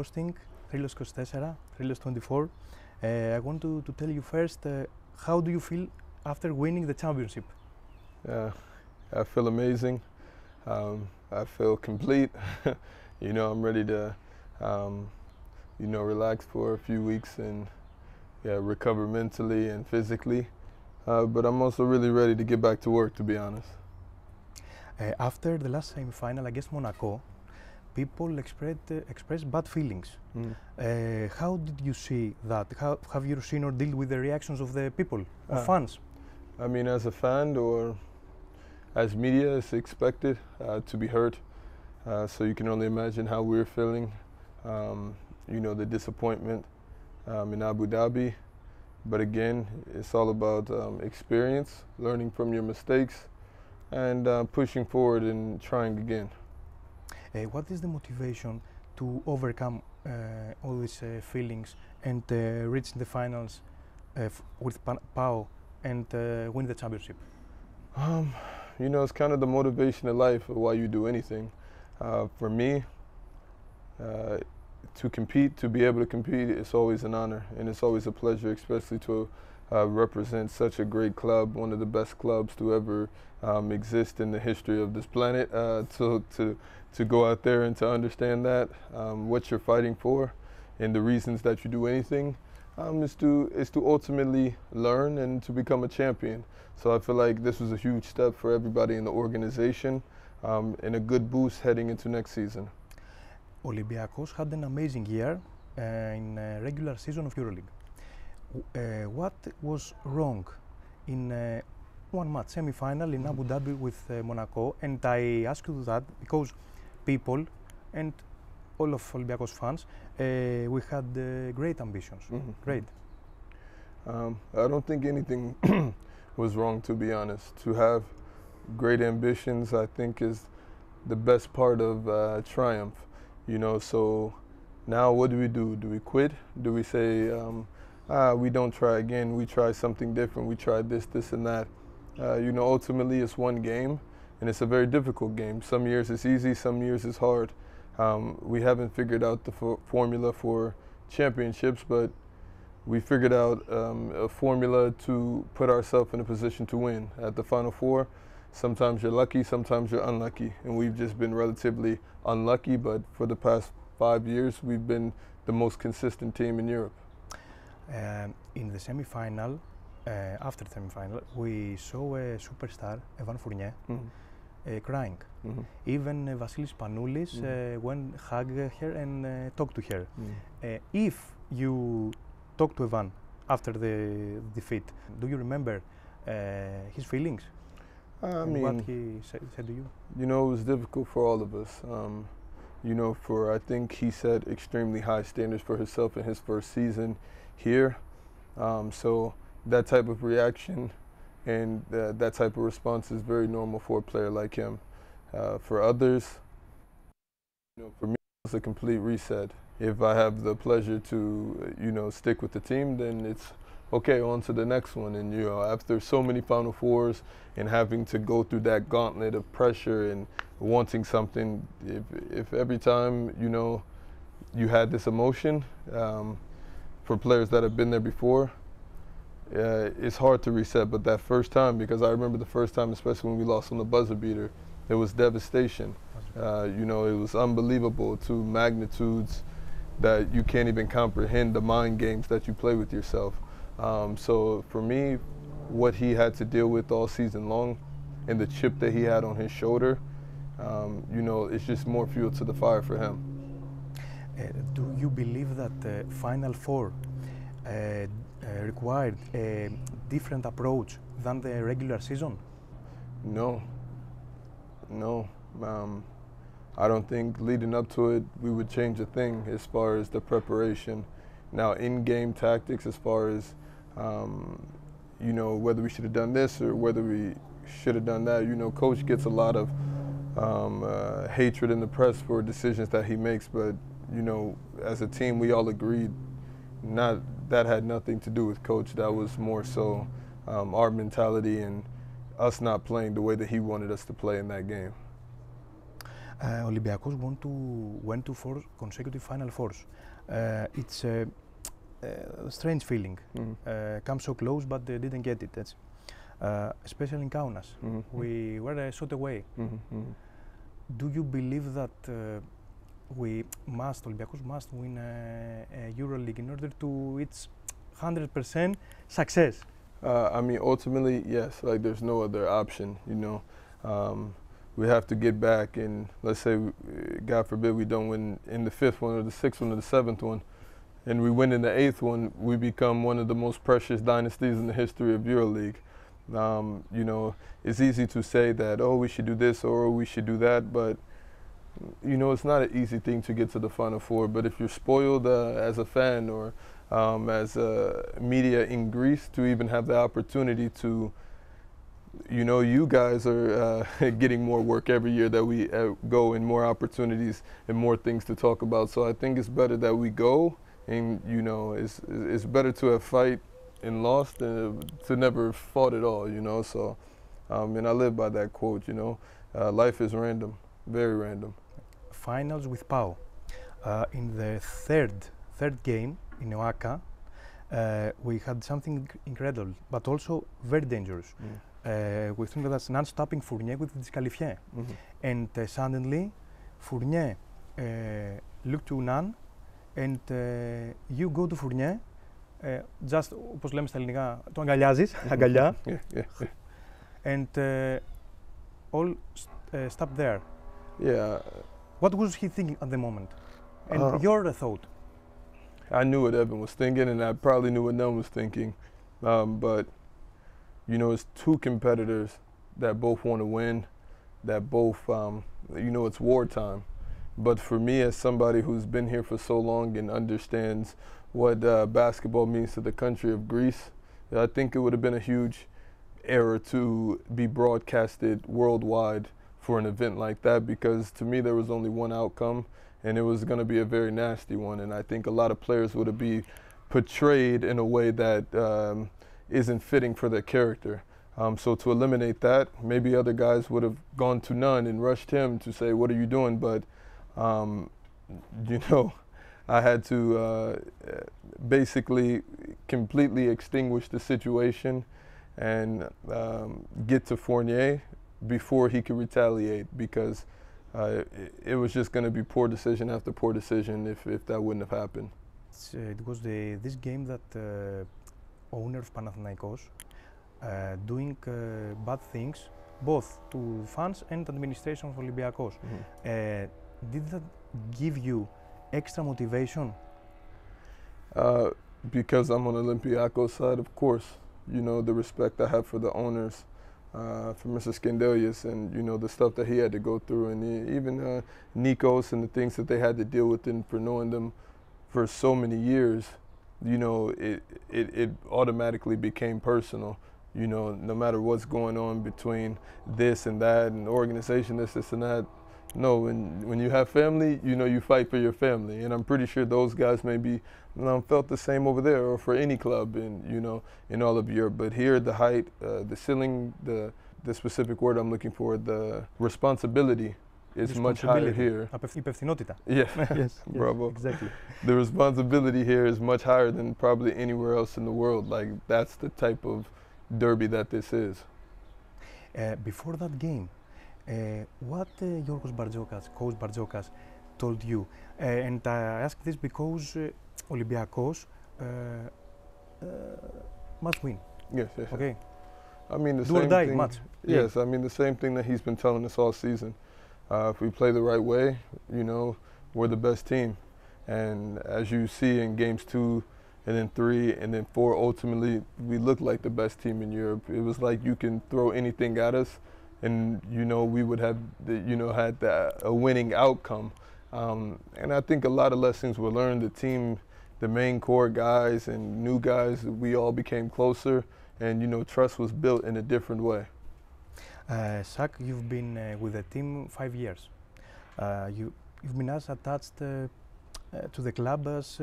hosting THRYLOS24, THRYLOS24. I want to tell you first, how do you feel after winning the championship? I feel amazing. I feel complete. I'm ready to, relax for a few weeks and recover mentally and physically. But I'm also really ready to get back to work, to be honest. After the last semi-final against Monaco, people expressed bad feelings. How did you see that? How have you seen or dealt with the reactions of the people, of fans? I mean, as a fan or as media, it's expected to be hurt. So you can only imagine how we're feeling. The disappointment in Abu Dhabi. But again, it's all about experience, learning from your mistakes, and pushing forward and trying again. What is the motivation to overcome all these feelings and reach the finals with Pau and win the championship? It's kind of the motivation in life of why you do anything. For me, to compete, to be able to compete, it's always an honor and it's always a pleasure, especially to represent such a great club, one of the best clubs to ever exist in the history of this planet. To go out there and to understand that what you're fighting for and the reasons that you do anything is to ultimately learn and to become a champion. So I feel like this was a huge step for everybody in the organization and a good boost heading into next season. Olympiacos had an amazing year in regular season of EuroLeague. What was wrong in one match, semi-final in Abu Dhabi with Monaco? And I ask you that because people and all of Olympiacos fans, we had great ambitions. Great. I don't think anything was wrong, to be honest. To have great ambitions, I think, is the best part of triumph. So now what do? Do we quit? Do we say, we don't try again, we try something different, we try this, and that? Ultimately it's one game, and it's a very difficult game. Some years it's easy, some years it's hard. We haven't figured out the formula for championships, but we figured out a formula to put ourselves in a position to win at the Final Four. Sometimes you're lucky, sometimes you're unlucky, and we've just been relatively unlucky, but for the past 5 years we've been the most consistent team in Europe. In the semi-final, after the semi-final, we saw a superstar, Evan Fournier, crying. Even Vasilis Panoulis went hug her and talked to her. If you talked to Evan after the defeat, do you remember his feelings? What he said to you? It was difficult for all of us. I think he set extremely high standards for himself in his first season here. So that type of reaction and that type of response is very normal for a player like him. For others, for me, it's a complete reset. If I have the pleasure to, stick with the team, then it's okay, on to the next one. And after so many Final Fours and having to go through that gauntlet of pressure and wanting something, if every time you had this emotion, for players that have been there before, it's hard to reset. But that first time, because I remember the first time, especially when we lost on the buzzer beater, it was devastation. It was unbelievable to magnitudes that you can't even comprehend, the mind games that you play with yourself. So for me, what he had to deal with all season long and the chip that he had on his shoulder, it's just more fuel to the fire for him. Do you believe that the Final Four required a different approach than the regular season? No. I don't think leading up to it we would change a thing as far as the preparation. Now, in-game tactics, as far as whether we should have done this or whether we should have done that. Coach gets a lot of hatred in the press for decisions that he makes, but as a team, we all agreed that had nothing to do with Coach. That was more so our mentality and us not playing the way that he wanted us to play in that game. Olympiacos went to 4 consecutive Final Fours. It's a strange feeling. Come so close, but they didn't get it. That's, especially in Kaunas. We were a shot away. Do you believe that Olympiacos must win a EuroLeague in order to its 100% success? I mean, ultimately, yes. Like, there's no other option. You know, we have to get back, and let's say, God forbid, we don't win in the 5th one, or the 6th one, or the 7th one, and we win in the 8th one. We become one of the most precious dynasties in the history of EuroLeague. You know, it's easy to say that, oh, we should do this or we should do that, but you know, it's not an easy thing to get to the Final Four. But if you're spoiled as a fan or as media in Greece to even have the opportunity to, you know, you guys are getting more work every year that we go, and more opportunities and more things to talk about. So I think it's better that we go, and you know, it's better to have fight and lost than to never fought at all, you know. So, and I live by that quote, you know, life is random, very random. Finals with Pau. In the third game in Oaxaca, we had something incredible, but also very dangerous. We think that's non-stopping Fournier with Disqualifié. And suddenly, Fournier looked to Nan, and you go to Fournier, just όπως λέμε στα ελληνικά, το αγκαλιάζεις, αγκαλιά, and all stopped there. Yeah. What was he thinking at the moment? And your thought? I knew what Evan was thinking, and I probably knew what Nun was thinking. But, you know, it's two competitors that both want to win, that both, you know, it's wartime. But for me, as somebody who's been here for so long and understands what basketball means to the country of Greece, I think it would have been a huge error to be broadcasted worldwide for an event like that, because to me there was only one outcome, and it was going to be a very nasty one. And I think a lot of players would have been portrayed in a way that isn't fitting for their character. So to eliminate that, maybe other guys would have gone to Nun and rushed him to say, what are you doing? But, you know, I had to basically completely extinguish the situation and get to Fournier before he could retaliate, because it was just going to be poor decision after poor decision if that wouldn't have happened. It was this game that owner of Panathinaikos doing bad things both to fans and administration of Olympiacos. Did that give you extra motivation? Because I'm on Olympiacos side, of course. You know, the respect I have for the owners, for Mr. Skandelius, and you know, the stuff that he had to go through, and even Nikos and the things that they had to deal with, and for knowing them for so many years, you know, it automatically became personal. You know, no matter what's going on between this and that, and organization, this and that. No, when you have family, you know, you fight for your family, and I'm pretty sure those guys maybe felt the same over there, or for any club in, you know, in all of Europe. But here, the height, the ceiling, the specific word I'm looking for, the responsibility is much higher here. Υπευθυνότητα. Yeah, yes, bravo. Exactly. The responsibility here is much higher than probably anywhere else in the world. Like, that's the type of derby that this is. Before that game, what Yorgos Bartzokas, coach Bartzokas, told you, and I ask this because Olympiacos must win. Yes. Okay. I mean, the Do same or die thing. match. Yes, I mean the same thing that he's been telling us all season. If we play the right way, you know, we're the best team. And as you see in games 2, and then 3, and then 4, ultimately we look like the best team in Europe. It was like you can throw anything at us, and you know, we would have had a winning outcome. And I think a lot of lessons were learned. The team, the main core guys and new guys, we all became closer, and you know, trust was built in a different way. Zach, you've been with the team 5 years. You've been as attached to the club as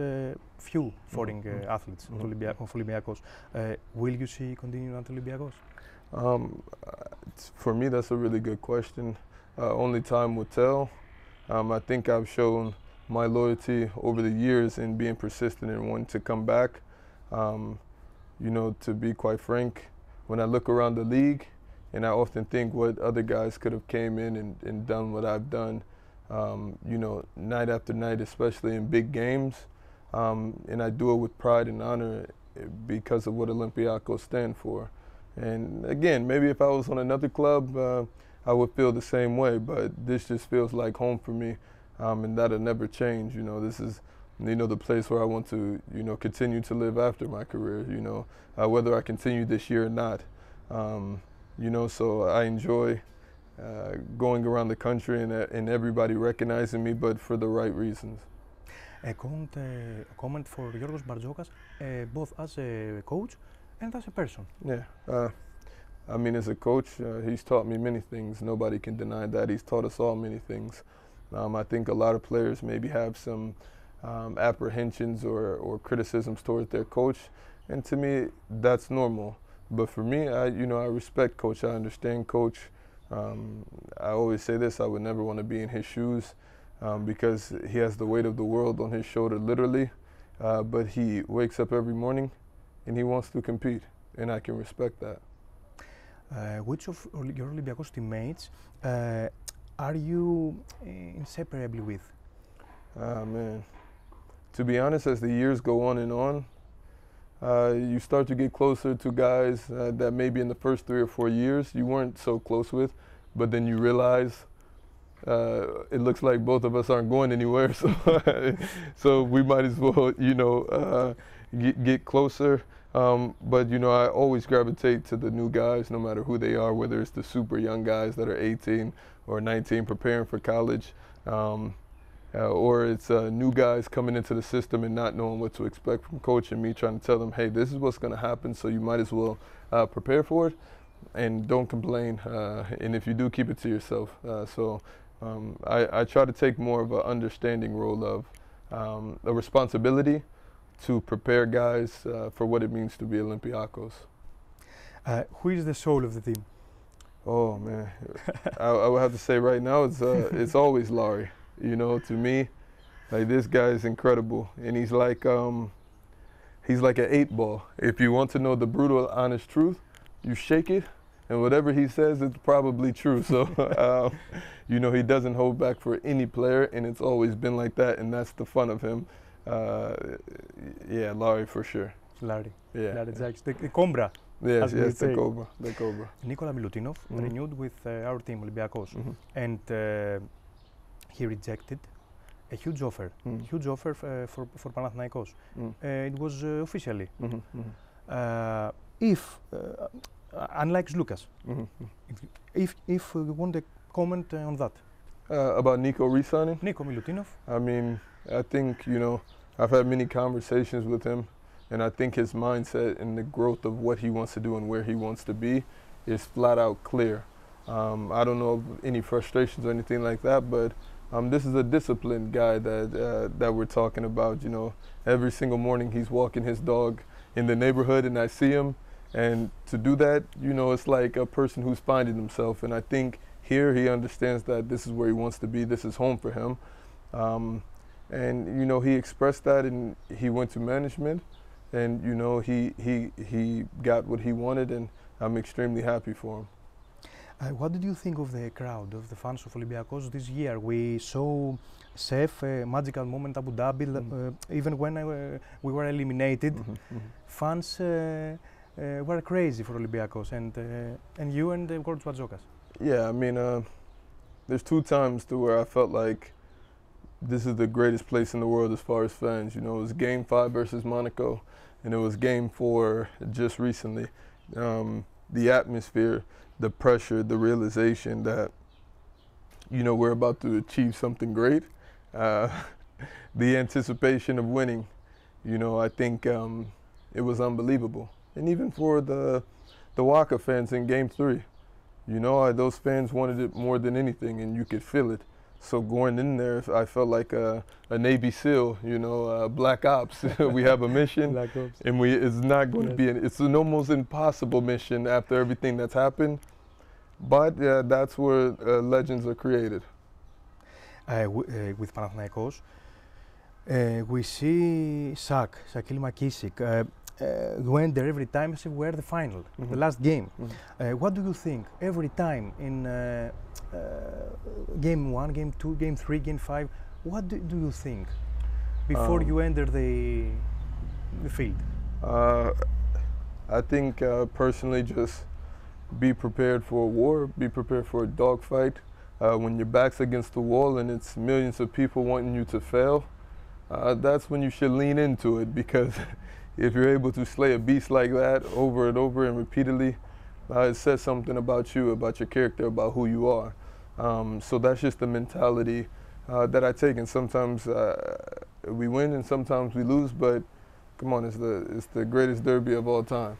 few foreign athletes of Olympiacos. Will you see continue at Olympiacos? For me, that's a really good question. Only time will tell. I think I've shown my loyalty over the years in being persistent and wanting to come back. You know, to be quite frank, when I look around the league, and I often think what other guys could have came in and done what I've done, you know, night after night, especially in big games. And I do it with pride and honor because of what Olympiacos stand for. And again, maybe if I was on another club, I would feel the same way, but this just feels like home for me, and that'll never change. You know, this is, you know, the place where I want to, you know, continue to live after my career, you know, whether I continue this year or not. You know, so I enjoy going around the country and everybody recognizing me, but for the right reasons. A comment for Giorgos Bartzokas, both as a coach and as a person. Yeah, I mean, as a coach, he's taught me many things. Nobody can deny that. He's taught us all many things. I think a lot of players maybe have some apprehensions or criticisms towards their coach, and to me, that's normal. But for me, you know, I respect Coach. I understand Coach. I always say this: I would never want to be in his shoes because he has the weight of the world on his shoulder, literally. But he wakes up every morning and he wants to compete, and I can respect that. Which of your Olympiacos teammates are you inseparably with? Man, to be honest, as the years go on and on, you start to get closer to guys that maybe in the first 3 or 4 years you weren't so close with, but then you realize it looks like both of us aren't going anywhere, so we might as well, you know, get closer. But you know, I always gravitate to the new guys, no matter who they are, whether it's the super young guys that are 18 or 19 preparing for college, or it's new guys coming into the system and not knowing what to expect from Coach, and me trying to tell them, hey, this is what's going to happen, so you might as well prepare for it and don't complain. And if you do, keep it to yourself. I try to take more of an understanding role of a responsibility to prepare guys for what it means to be Olympiacos. Who is the soul of the team? Oh man, I would have to say right now it's always Larry. You know, to me, like, this guy is incredible, and he's like an 8-ball. If you want to know the brutal, honest truth, you shake it, and whatever he says, it's probably true. So, you know, he doesn't hold back for any player, and it's always been like that, and that's the fun of him. Yeah, Larry for sure. Larry. Yeah. Larry Jacks, the Cobra. Yes, the Cobra. The Cobra. Nikola Milutinov renewed with our team, Olympiacos, and he rejected a huge offer. Huge offer for Panathinaikos. It was officially. Unlike Lucas, if you want a comment on that. About Nico re-signing? Nico Milutinov. I mean, I think, you know, I've had many conversations with him, and I think his mindset and the growth of what he wants to do and where he wants to be is flat out clear. I don't know of any frustrations or anything like that, but this is a disciplined guy that we're talking about. You know, every single morning he's walking his dog in the neighborhood, and I see him, and to do that, you know, it's like a person who's finding himself, and I think here he understands that this is where he wants to be, this is home for him. And you know, he expressed that, and he went to management, and you know, he got what he wanted, and I'm extremely happy for him. What did you think of the crowd, of the fans of Olympiacos this year? We saw Sef, a magical moment, Abu Dhabi, even when we were eliminated. Fans were crazy for Olympiacos, and you and Giorgos Bartzokas. Yeah, I mean, there's 2 times to where I felt like this is the greatest place in the world as far as fans. You know, it was Game 5 versus Monaco, and it was Game 4 just recently. The atmosphere, the pressure, the realization that, you know, we're about to achieve something great. The anticipation of winning, you know, I think it was unbelievable. And even for the Waka fans in Game 3, you know, those fans wanted it more than anything, and you could feel it. So going in there, I felt like a Navy SEAL, you know, Black Ops. We have a mission, and it's not going to be, it's an almost impossible mission after everything that's happened. But yeah, that's where legends are created. with Panathinaikos. We see Shaquille ΜακΚίσικ. You enter every time as if we're the final, the last game. What do you think every time in game 1, game 2, game 3, game 5? What do you think before you enter the field? I think personally, just be prepared for a war, be prepared for a dogfight. When your back's against the wall and it's millions of people wanting you to fail, that's when you should lean into it, because if you're able to slay a beast like that over and over and repeatedly, it says something about you, about your character, about who you are. So that's just the mentality that I take, and sometimes we win and sometimes we lose, but come on, it's the greatest derby of all time.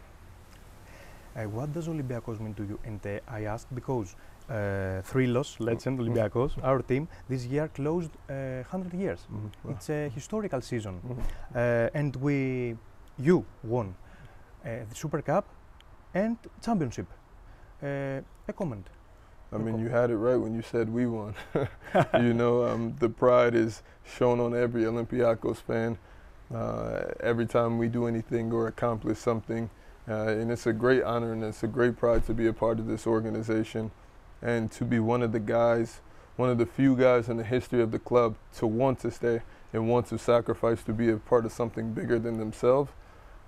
What does Olympiacos mean to you? And I ask because THRYLOS, legend Olympiacos, our team, this year closed 100 years. It's a historical season. And you won the Super Cup and Championship. A comment. I mean, you had it right when you said we won. You know, the pride is shown on every Olympiacos fan every time we do anything or accomplish something. And it's a great honor and it's a great pride to be a part of this organization and to be one of the guys, one of the few guys in the history of the club to want to stay and want to sacrifice to be a part of something bigger than themselves.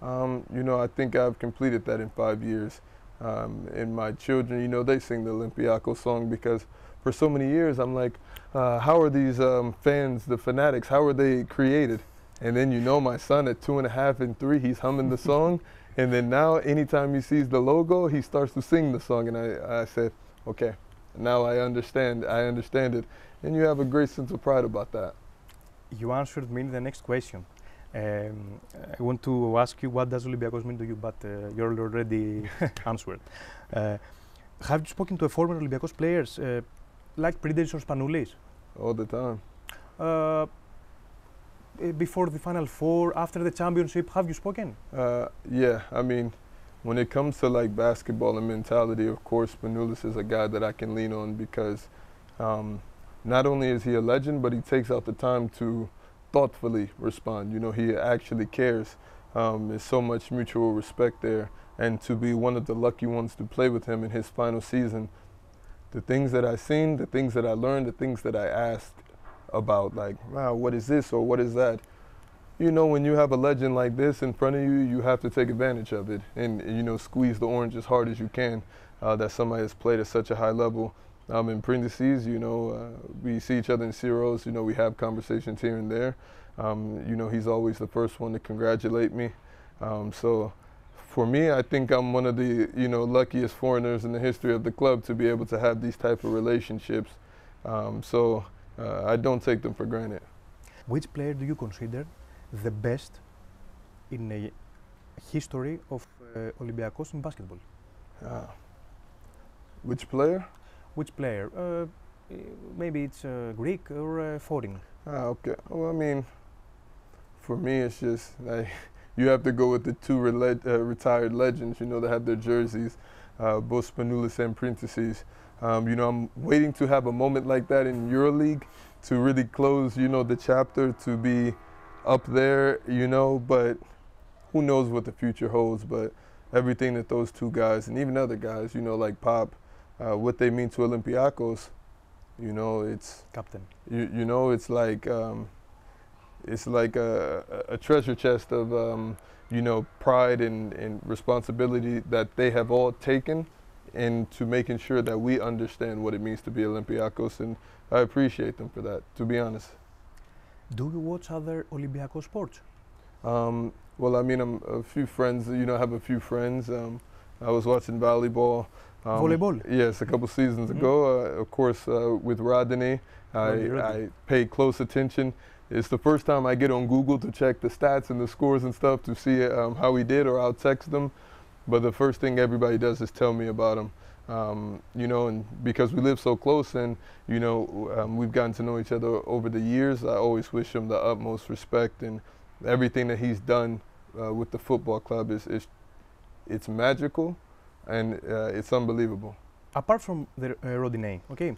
You know, I think I've completed that in 5 years. And my children, you know, they sing the Olympiacos song because for so many years I'm like, how are these fans, the fanatics, how are they created? And then, you know, my son at 2.5 and 3, he's humming the song. And then now, anytime he sees the logo, he starts to sing the song. And I said, okay, now I understand it. And you have a great sense of pride about that. You answered me the next question. I want to ask you, what does Olympiacos mean to you, but you're already answered. Have you spoken to a former Olympiacos players like Printezis or Spanoulis? All the time. Before the Final Four, after the championship, have you spoken? Yeah, I mean, when it comes to like basketball and mentality, of course, Spanoulis is a guy that I can lean on because not only is he a legend, but he takes out the time to thoughtfully respond. You know, he actually cares. There's so much mutual respect there. And to be one of the lucky ones to play with him in his final season, the things that I've seen, the things that I learned, the things that I asked about, like, wow, what is this or what is that? You know, when you have a legend like this in front of you, you have to take advantage of it and, you know, squeeze the orange as hard as you can, that somebody has played at such a high level. In Printezis, you know, we see each other in zeros, you know, we have conversations here and there. You know, he's always the first one to congratulate me. So for me, I think I'm one of the, you know, luckiest foreigners in the history of the club to be able to have these type of relationships. I don't take them for granted. Which player do you consider the best in the history of Olympiacos in basketball? Which player? Which player? Maybe it's Greek or foreign. Okay. Well, I mean, for me, it's just like you have to go with the two retired legends, you know, that have their jerseys, both Spanoulis and Printezis. You know, I'm waiting to have a moment like that in EuroLeague to really close, you know, the chapter, to be up there, you know, but who knows what the future holds. But everything that those two guys and even other guys, you know, like Pop, what they mean to Olympiacos, you know, it's captain. You know, it's like a treasure chest of you know, pride and responsibility that they have all taken into making sure that we understand what it means to be Olympiacos, and I appreciate them for that, to be honest. Do you watch other Olympiacos sports? Well, I mean, I'm a few friends, you know, I have a few friends. I was watching volleyball. Volleyball? Yes, a couple seasons ago. Of course, with Rodney, I pay close attention. It's the first time I get on Google to check the stats and the scores and stuff to see how he did, or I'll text them. But the first thing everybody does is tell me about him. You know, and because we live so close and, you know, we've gotten to know each other over the years, I always wish him the utmost respect, and everything that he's done with the football club it's magical and it's unbelievable. Apart from the Rodinei, okay,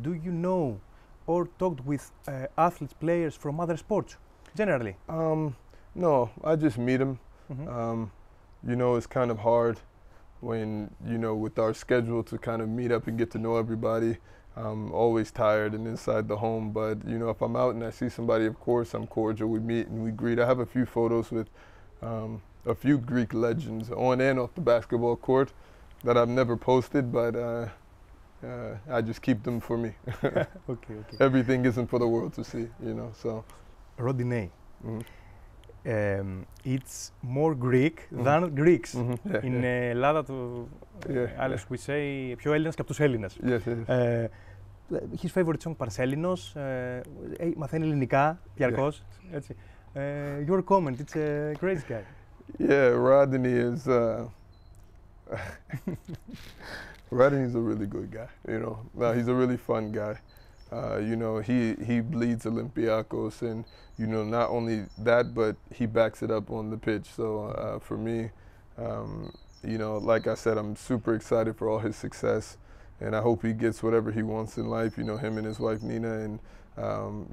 do you know or talked with athletes, players from other sports, generally? No, I just meet them. Mm-hmm. You know, it's kind of hard when, you know, with our schedule to kind of meet up and get to know everybody. I'm always tired and inside the home, but, you know, if I'm out and I see somebody, of course, I'm cordial. We meet and we greet. I have a few photos with a few Greek legends on and off the basketball court that I've never posted, but I just keep them for me. Okay. Everything isn't for the world to see, you know, so. Rodinei. Mm-hmm. It's more Greek than Greeks. Mm-hmm. In Ελλάδα του, as we say, πιο Έλληνας και από τους Έλληνες. Yes. His favorite song Παρσέλινος, μαθαίνει ελληνικά, διαρκώς, έτσι. Your comment, it's a great guy. Yeah, Rodney is, Rodney's a really good guy, you know. He's a really fun guy. You know, he bleeds Olympiacos, and, you know, not only that, but he backs it up on the pitch. So for me, you know, like I said, I'm super excited for all his success, and I hope he gets whatever he wants in life. You know, him and his wife Nina, and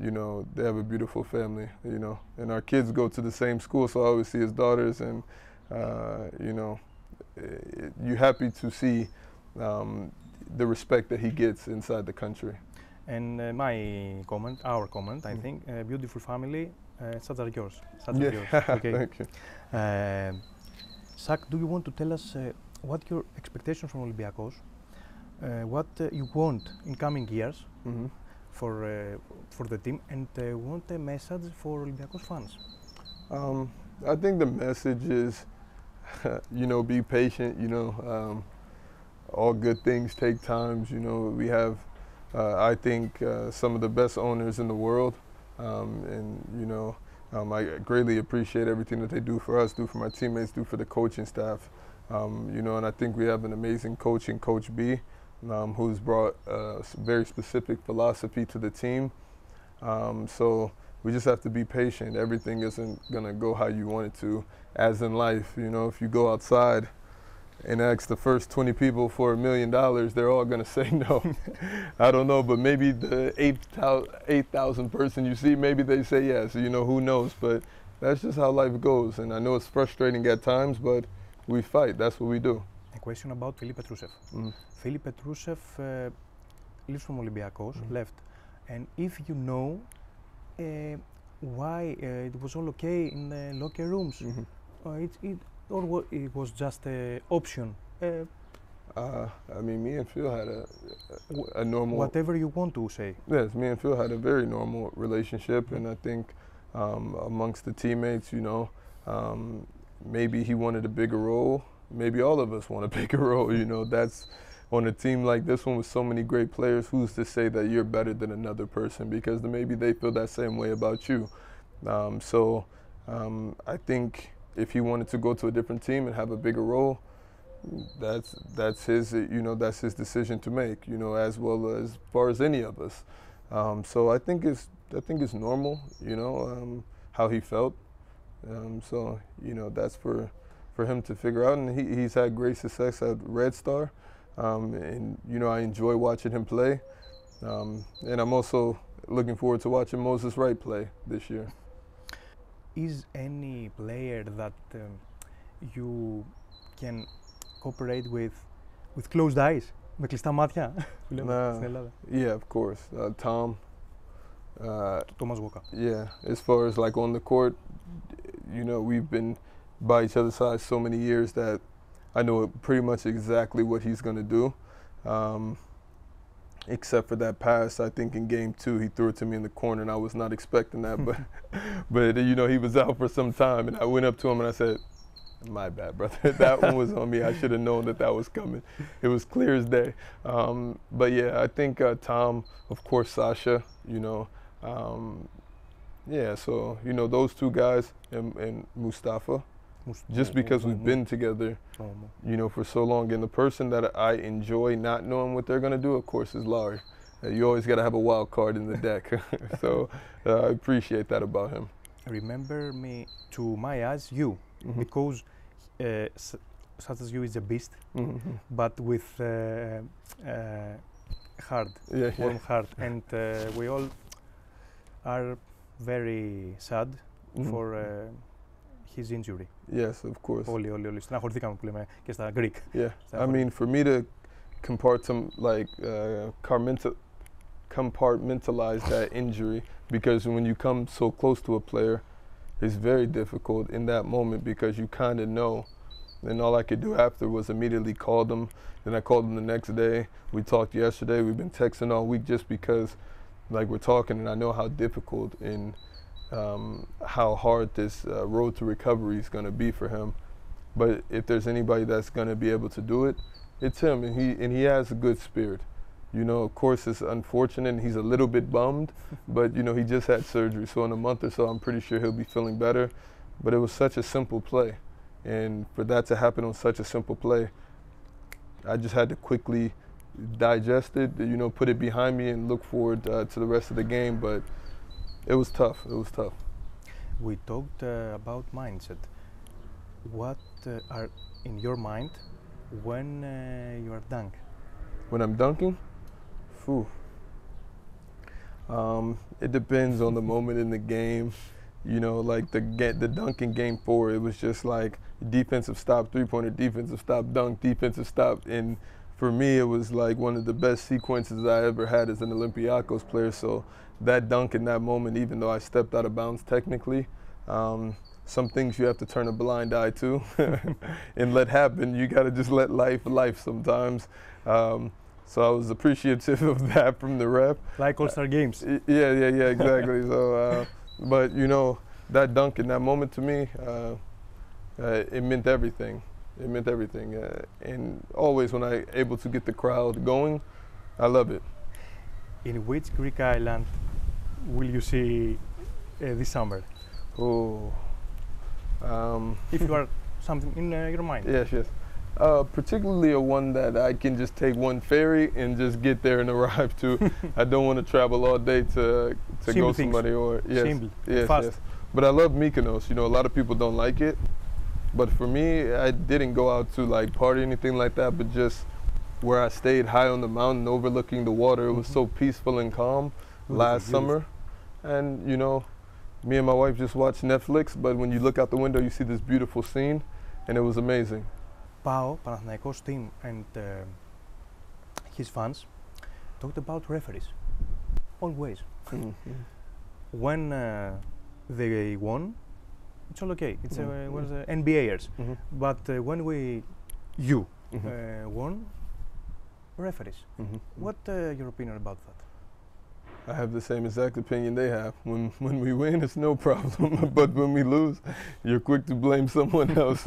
you know, they have a beautiful family. You know, and our kids go to the same school, so I always see his daughters, and you know, you're happy to see the respect that he gets inside the country. And my comment, our comment, I think, beautiful family, such as yours. Okay. Thank you. Sak, do you want to tell us what your expectations from Olympiacos, what you want in coming years for the team, and want a message for Olympiacos fans? I think the message is, you know, be patient. You know, all good things take time. You know, we have. I think some of the best owners in the world, and you know, I greatly appreciate everything that they do for us, do for my teammates, do for the coaching staff. You know, and I think we have an amazing coach in Coach B, who's brought a very specific philosophy to the team. So we just have to be patient. Everything isn't gonna go how you want it to, as in life. You know, if you go outside and ask the first 20 people for $1 million, they're all gonna say no. I don't know, but maybe the 8,000 person you see, maybe they say yes. You know, who knows? But that's just how life goes. And I know it's frustrating at times, but we fight. That's what we do. A question about Philippe Petrouchev. Philippe Petrouchev leaves from Olympiacos, left. And if you know why it was all okay in the locker rooms, or it was just an option? I mean, me and Phil had a normal... Whatever you want to say. Yes, me and Phil had a very normal relationship, and I think amongst the teammates, you know, maybe he wanted a bigger role. Maybe all of us want a bigger role, you know. That's on a team like this one with so many great players, who's to say that you're better than another person, because maybe they feel that same way about you. So I think if he wanted to go to a different team and have a bigger role, that's his, you know, that's his decision to make, you know, as well as far as any of us. So I think it's normal, you know, how he felt. So, you know, that's for him to figure out, and he's had great success at Red Star, and you know, I enjoy watching him play, and I'm also looking forward to watching Moses Wright play this year. Is any player that you can cooperate with closed eyes, με κλειστά μάτια, που λέμε στην Ελλάδα? Yeah, of course. Tom. Thomas Walker. Yeah, as far as like on the court, you know, we've been by each other's side so many years that I know pretty much exactly what he's going to do. Except for that pass, I think in game 2 he threw it to me in the corner, and I was not expecting that. But you know, he was out for some time, and I went up to him and I said, "My bad, brother. That one was on me. I should have known that was coming. It was clear as day." But yeah, I think Tom, of course, Sasha. You know, yeah. So you know, those two guys and Mustafa. Just because we've been together, you know, for so long. And the person that I enjoy not knowing what they're going to do, of course, is Larry. You always got to have a wild card in the deck. So I appreciate that about him. Remember me, to my eyes, you, because such as you is a beast, but with hard, warm heart, and we all are very sad for his injury. Yes, of course. Όλοι. Στεναχωρηθήκαμε που λέμε και στα Greek. Yeah, I mean, for me to compartmentalize that injury, because when you come so close to a player, it's very difficult in that moment because you kind of know. And all I could do after was immediately call them. Then I called them the next day. We talked yesterday. We've been texting all week just because, like, we're talking, and I know how difficult and how hard this road to recovery is going to be for him. But if there's anybody that's going to be able to do it, it's him, and he has a good spirit. You know, of course, it's unfortunate, and he's a little bit bummed, but, you know, he just had surgery, so in a month or so, I'm pretty sure he'll be feeling better. But it was such a simple play, and for that to happen on such a simple play, I just had to quickly digest it, you know, put it behind me and look forward to the rest of the game, but it was tough. It was tough. We talked about mindset. What are in your mind when you are dunking? When I'm dunking? Phew. It depends on the moment in the game. You know, like the dunk in game 4, it was just like defensive stop, three-pointer, defensive stop, dunk, defensive stop. And for me, it was like one of the best sequences I ever had as an Olympiacos player. So that dunk in that moment, even though I stepped out of bounds technically, some things you have to turn a blind eye to and let happen. You got to just let life sometimes. So I was appreciative of that from the ref. Like All-Star Games. Yeah, exactly. So, but you know, that dunk in that moment to me, it meant everything. It meant everything. And always when I'm able to get the crowd going, I love it. In which Greek island will you see this summer? If you are something in your mind. Yes. Particularly a one that I can just take one ferry and just get there and arrive to. I don't want to travel all day to go somebody or Simple. Yes. But I love Mykonos. You know, a lot of people don't like it, but for me, I didn't go out to like party or anything like that. But just where I stayed high on the mountain, overlooking the water, it was so peaceful and calm last summer. And you know, me and my wife just watched Netflix. But when you look out the window, you see this beautiful scene, and it was amazing. PAO, Panathinaikos team, and his fans talked about referees, always. When they won, it's all okay. It's was NBAers. But when you won, referees. What your opinion about that? I have the same exact opinion they have. When we win, it's no problem. But when we lose, you're quick to blame someone else.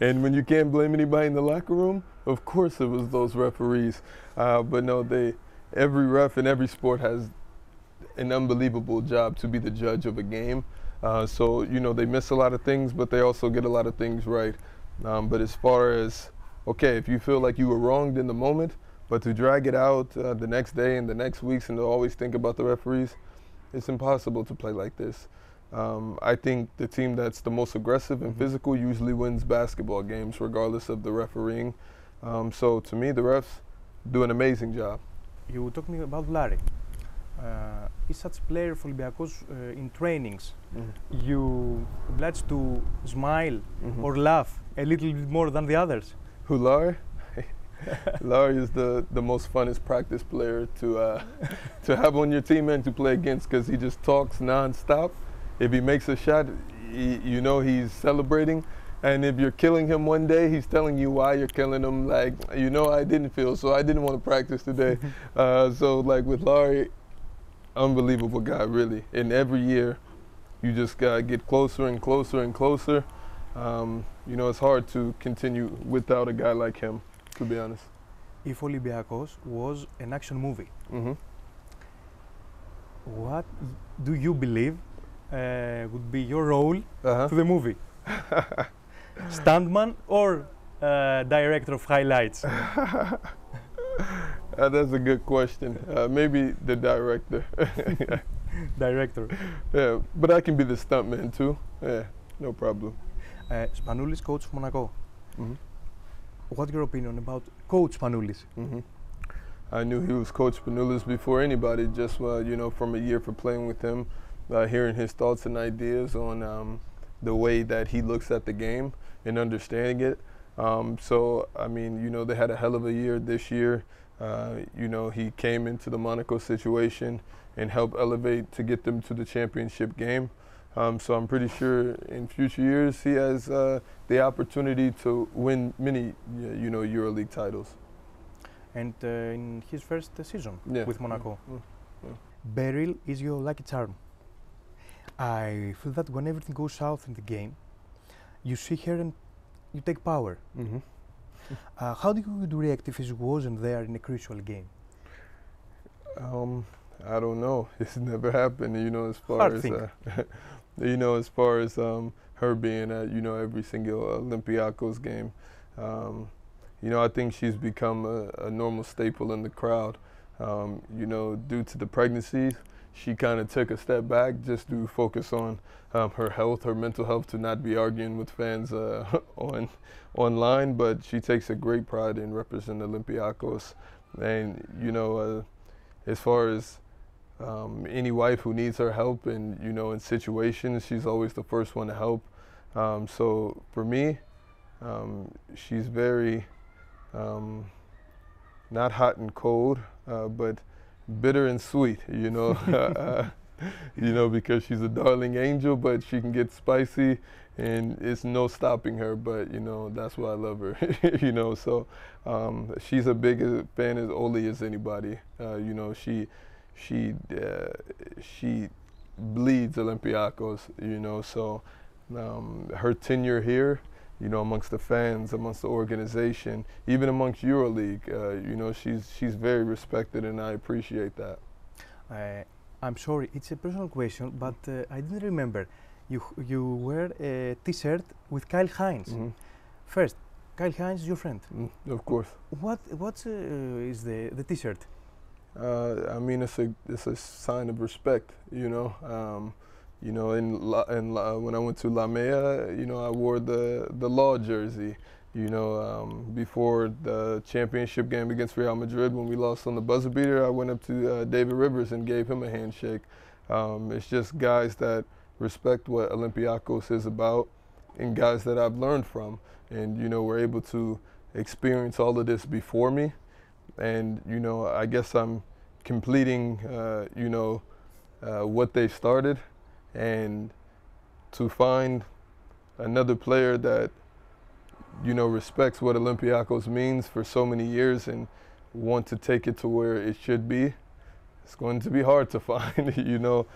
And when you can't blame anybody in the locker room, of course it was those referees. But no, every ref in every sport has an unbelievable job to be the judge of a game. So, you know, they miss a lot of things, but they also get a lot of things right. But as far as, okay, if you feel like you were wronged in the moment, but to drag it out the next day and the next weeks and to always think about the referees, it's impossible to play like this. I think the team that's the most aggressive and physical usually wins basketball games regardless of the refereeing. So to me, the refs do an amazing job. You talked me about Larry. Is such player for Olympiacos in trainings? You obliged to smile or laugh a little bit more than the others? Who, Larry? Larry is the most funnest practice player to have on your team and to play against, because he just talks non-stop. If he makes a shot, you know he's celebrating. And if you're killing him one day, he's telling you why you're killing him. Like, you know, I didn't feel, so I didn't want to practice today. So like with Larry, unbelievable guy, really. And every year, you just get closer and closer and closer. You know, it's hard to continue without a guy like him, to be honest. If Olympiacos was an action movie, what do you believe would be your role to the movie? Stuntman or director of highlights? That's a good question. Maybe the director. Director. Yeah, but I can be the stuntman too. Yeah, no problem. Spanoulis, coach of Monaco. What's your opinion about Coach Spanoulis? I knew he was Coach Spanulis before anybody, just you know, from a year for playing with him, hearing his thoughts and ideas on the way that he looks at the game and understanding it. So, I mean, you know, they had a hell of a year this year. You know, he came into the Monaco situation and helped elevate to get them to the championship game. So I'm pretty sure in future years he has the opportunity to win many, you know, EuroLeague titles. And in his first season with Monaco. Beryl is your lucky charm. I feel that when everything goes south in the game, you see her and you take power. How do you would react if she wasn't there in a crucial game? I don't know. It's never happened, you know, as far as you know, as far as her being at, you know, every single Olympiacos game. You know, I think she's become a normal staple in the crowd. You know, due to the pregnancy, she kind of took a step back just to focus on her health, her mental health, to not be arguing with fans online. But she takes a great pride in representing Olympiacos. And, you know, as far as any wife who needs her help and, you know, in situations, she's always the first one to help. So for me, she's very not hot and cold, but bitter and sweet, you know. You know, because she's a darling angel, but she can get spicy and it's no stopping her. But, you know, that's why I love her. You know, so she's a big fan as Oli as anybody. You know, she bleeds Olympiacos, you know, so her tenure here, you know, amongst the fans, amongst the organization, even amongst EuroLeague, you know, she's very respected, and I appreciate that. I'm sorry, it's a personal question, but I didn't remember. You wear a T-shirt with Kyle Hines. First, Kyle Hines is your friend. Of course. What is the T-shirt? I mean, it's a sign of respect, you know. You know, when I went to La Mea, you know, I wore the Law jersey. You know, before the championship game against Real Madrid, when we lost on the buzzer beater, I went up to David Rivers and gave him a handshake. It's just guys that respect what Olympiacos is about, and guys that I've learned from, and, you know, were able to experience all of this before me. And, you know, I guess I'm completing, you know, what they started. And to find another player that, you know, respects what Olympiacos means for so many years and want to take it to where it should be, it's going to be hard to find, you know.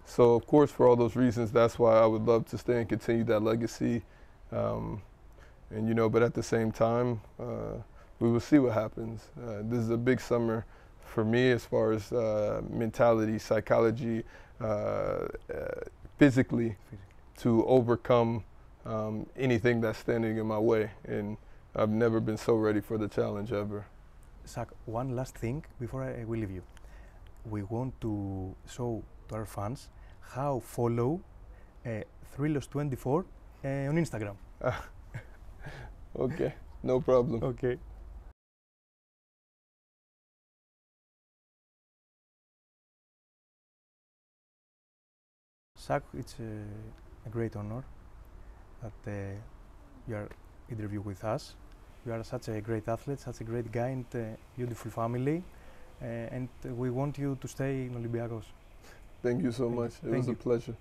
So, of course, for all those reasons, that's why I would love to stay and continue that legacy. And, you know, but at the same time, we will see what happens. This is a big summer for me as far as mentality, psychology, physically, to overcome anything that's standing in my way. And I've never been so ready for the challenge ever. Zach, one last thing before we leave you. We want to show to our fans how follow THRYLOS24 on Instagram. Okay, no problem. Okay. Zach, it's a great honor that you are interviewing with us. You are such a great athlete, such a great guy, and beautiful family. And we want you to stay in Olympiacos. Thank you so much. It was a pleasure.